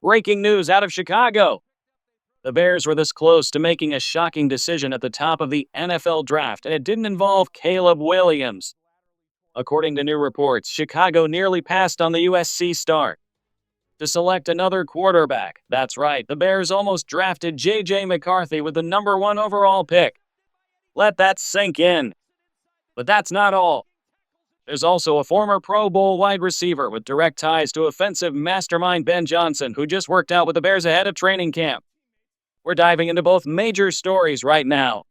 breaking news out of Chicago. The Bears were this close to making a shocking decision at the top of the NFL draft, and it didn't involve Caleb Williams. According to new reports, Chicago nearly passed on the USC star to select another quarterback. That's right, the Bears almost drafted JJ McCarthy with the number 1 overall pick. Let that sink in. But that's not all. There's also a former Pro Bowl wide receiver with direct ties to offensive mastermind Ben Johnson, who just worked out with the Bears ahead of training camp. We're diving into both major stories right now.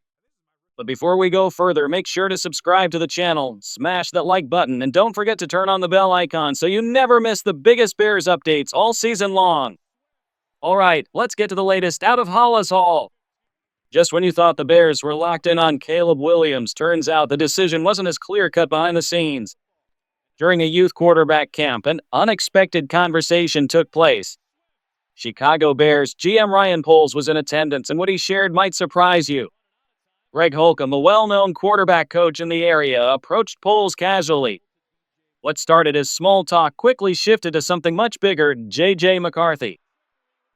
But before we go further, make sure to subscribe to the channel, smash that like button, and don't forget to turn on the bell icon so you never miss the biggest Bears updates all season long. Alright, let's get to the latest out of Hollis Hall. Just when you thought the Bears were locked in on Caleb Williams, turns out the decision wasn't as clear-cut behind the scenes. During a youth quarterback camp, an unexpected conversation took place. Chicago Bears GM Ryan Poles was in attendance, and what he shared might surprise you. Greg Holcomb, a well-known quarterback coach in the area, approached Poles casually. What started as small talk quickly shifted to something much bigger: JJ McCarthy.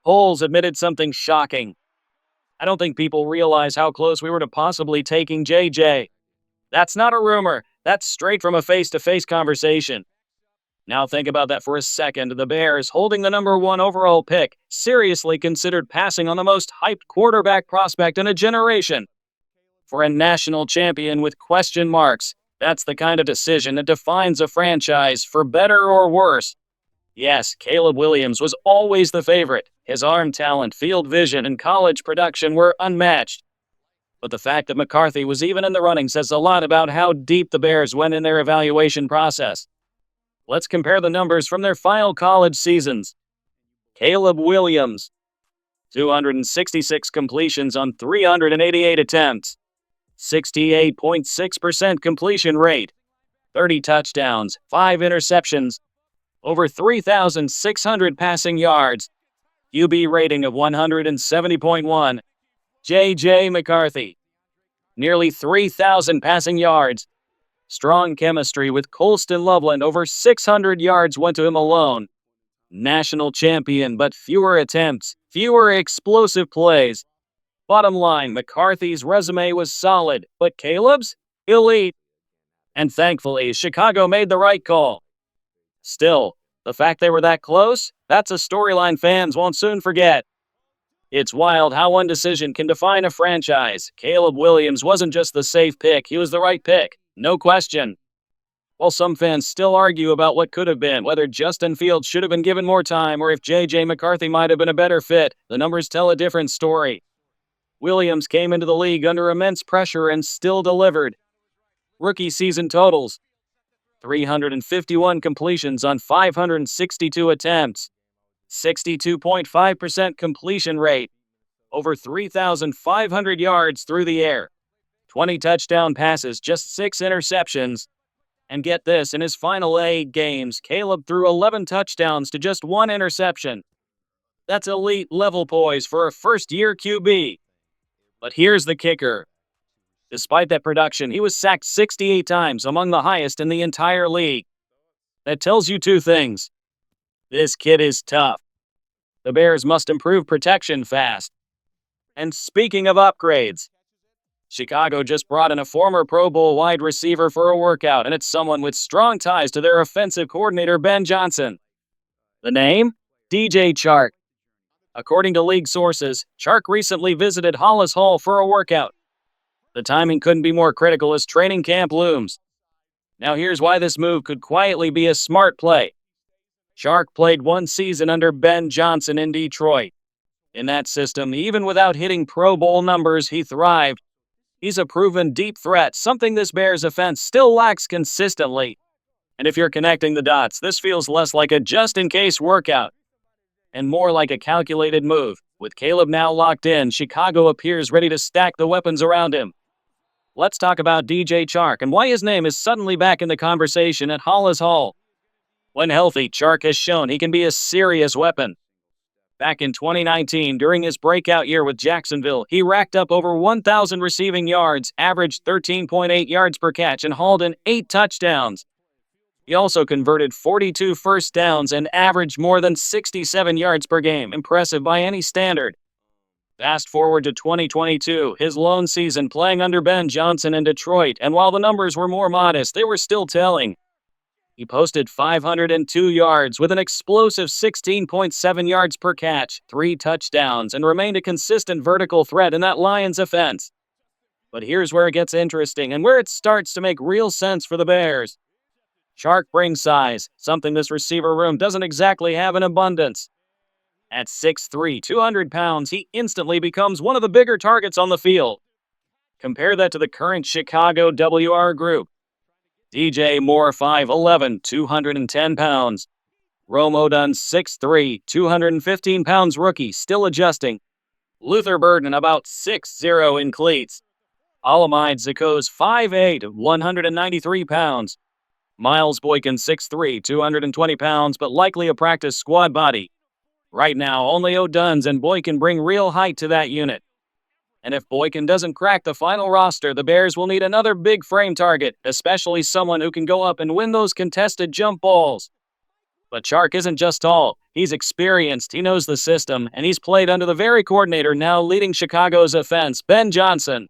Poles admitted something shocking. I don't think people realize how close we were to possibly taking JJ. That's not a rumor. That's straight from a face-to-face conversation. Now think about that for a second. The Bears, holding the number 1 overall pick, seriously considered passing on the most hyped quarterback prospect in a generation. For a national champion with question marks, that's the kind of decision that defines a franchise, for better or worse. Yes, Caleb Williams was always the favorite. His arm talent, field vision, and college production were unmatched. But the fact that McCarthy was even in the running says a lot about how deep the Bears went in their evaluation process. Let's compare the numbers from their final college seasons. Caleb Williams, 266 completions on 388 attempts, 68.6% completion rate, 30 touchdowns, 5 interceptions, over 3,600 passing yards, QB rating of 170.1. JJ McCarthy, nearly 3,000 passing yards. Strong chemistry with Colston Loveland, over 600 yards went to him alone. National champion, but fewer attempts, fewer explosive plays. Bottom line, McCarthy's resume was solid, but Caleb's? Elite. And thankfully, Chicago made the right call. Still, the fact they were that close, that's a storyline fans won't soon forget. It's wild how one decision can define a franchise. Caleb Williams wasn't just the safe pick, he was the right pick, no question. While some fans still argue about what could have been, whether Justin Fields should have been given more time or if JJ McCarthy might have been a better fit, the numbers tell a different story. Williams came into the league under immense pressure and still delivered. Rookie season totals: 351 completions on 562 attempts, 62.5% completion rate, over 3,500 yards through the air, 20 touchdown passes, just 6 interceptions. And get this, in his final 8 games, Caleb threw 11 touchdowns to just 1 interception. That's elite level poise for a first-year QB. But here's the kicker. Despite that production, he was sacked 68 times, among the highest in the entire league. That tells you 2 things. This kid is tough. The Bears must improve protection fast. And speaking of upgrades, Chicago just brought in a former Pro Bowl wide receiver for a workout, and it's someone with strong ties to their offensive coordinator, Ben Johnson. The name? DJ Chark. According to league sources, Chark recently visited Hollis Hall for a workout. The timing couldn't be more critical as training camp looms. Now here's why this move could quietly be a smart play. Chark played 1 season under Ben Johnson in Detroit. In that system, even without hitting Pro Bowl numbers, he thrived. He's a proven deep threat, something this Bears offense still lacks consistently. And if you're connecting the dots, this feels less like a just-in-case workout and more like a calculated move. With Caleb now locked in, Chicago appears ready to stack the weapons around him. Let's talk about DJ Chark and why his name is suddenly back in the conversation at Hollis Hall. When healthy, Chark has shown he can be a serious weapon. Back in 2019, during his breakout year with Jacksonville, he racked up over 1,000 receiving yards, averaged 13.8 yards per catch, and hauled in 8 touchdowns. He also converted 42 first downs and averaged more than 67 yards per game, impressive by any standard. Fast forward to 2022, his lone season playing under Ben Johnson in Detroit, and while the numbers were more modest, they were still telling. He posted 502 yards with an explosive 16.7 yards per catch, 3 touchdowns, and remained a consistent vertical threat in that Lions offense. But here's where it gets interesting and where it starts to make real sense for the Bears. Chark brings size, something this receiver room doesn't exactly have in abundance. At 6'3", 200 pounds, he instantly becomes one of the bigger targets on the field. Compare that to the current Chicago WR group. DJ Moore 5'11", 210 pounds. Rome Odunn 6'3", 215 pounds rookie, still adjusting. Luther Burden about 6'0" in cleats. Alamide Zakos 5'8", 193 pounds. Miles Boykin 6'3", 220 pounds, but likely a practice squad body. Right now, only Oduns and Boykin bring real height to that unit. And if Boykin doesn't crack the final roster, the Bears will need another big frame target, especially someone who can go up and win those contested jump balls. But Chark isn't just tall. He's experienced, he knows the system, and he's played under the very coordinator now leading Chicago's offense, Ben Johnson.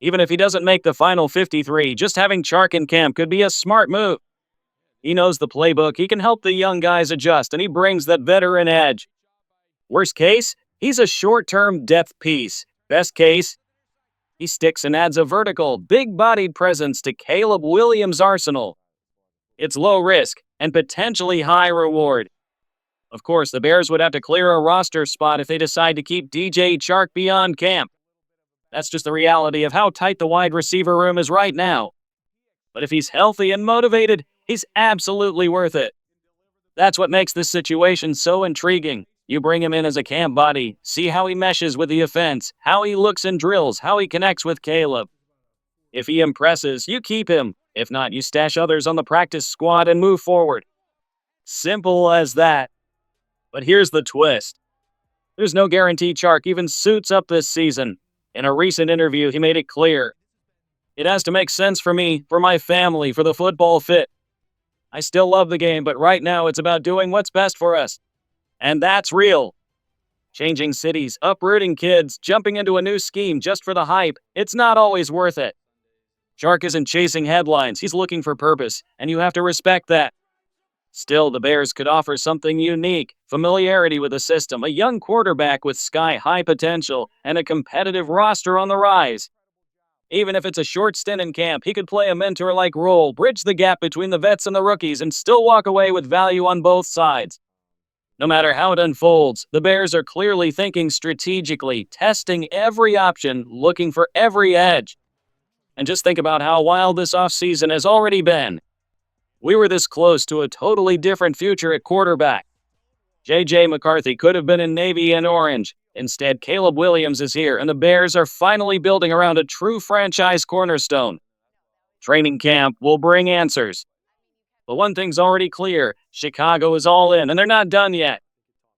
Even if he doesn't make the final 53, just having Chark in camp could be a smart move. He knows the playbook, he can help the young guys adjust, and he brings that veteran edge. Worst case, he's a short-term depth piece. Best case, he sticks and adds a vertical, big-bodied presence to Caleb Williams' arsenal. It's low risk and potentially high reward. Of course, the Bears would have to clear a roster spot if they decide to keep DJ Chark beyond camp. That's just the reality of how tight the wide receiver room is right now. But if he's healthy and motivated, he's absolutely worth it. That's what makes this situation so intriguing. You bring him in as a camp body, see how he meshes with the offense, how he looks in drills, how he connects with Caleb. If he impresses, you keep him. If not, you stash others on the practice squad and move forward. Simple as that. But here's the twist. There's no guarantee Chark even suits up this season. In a recent interview, he made it clear. It has to make sense for me, for my family, for the football fit. I still love the game, but right now it's about doing what's best for us. And that's real. Changing cities, uprooting kids, jumping into a new scheme just for the hype, it's not always worth it. Chark isn't chasing headlines, he's looking for purpose, and you have to respect that. Still, the Bears could offer something unique, familiarity with the system, a young quarterback with sky-high potential, and a competitive roster on the rise. Even if it's a short stint in camp, he could play a mentor-like role, bridge the gap between the vets and the rookies, and still walk away with value on both sides. No matter how it unfolds, the Bears are clearly thinking strategically, testing every option, looking for every edge. And just think about how wild this offseason has already been. We were this close to a totally different future at quarterback. JJ McCarthy could have been in Navy and Orange. Instead, Caleb Williams is here, and the Bears are finally building around a true franchise cornerstone. Training camp will bring answers. But one thing's already clear, Chicago is all in, and they're not done yet.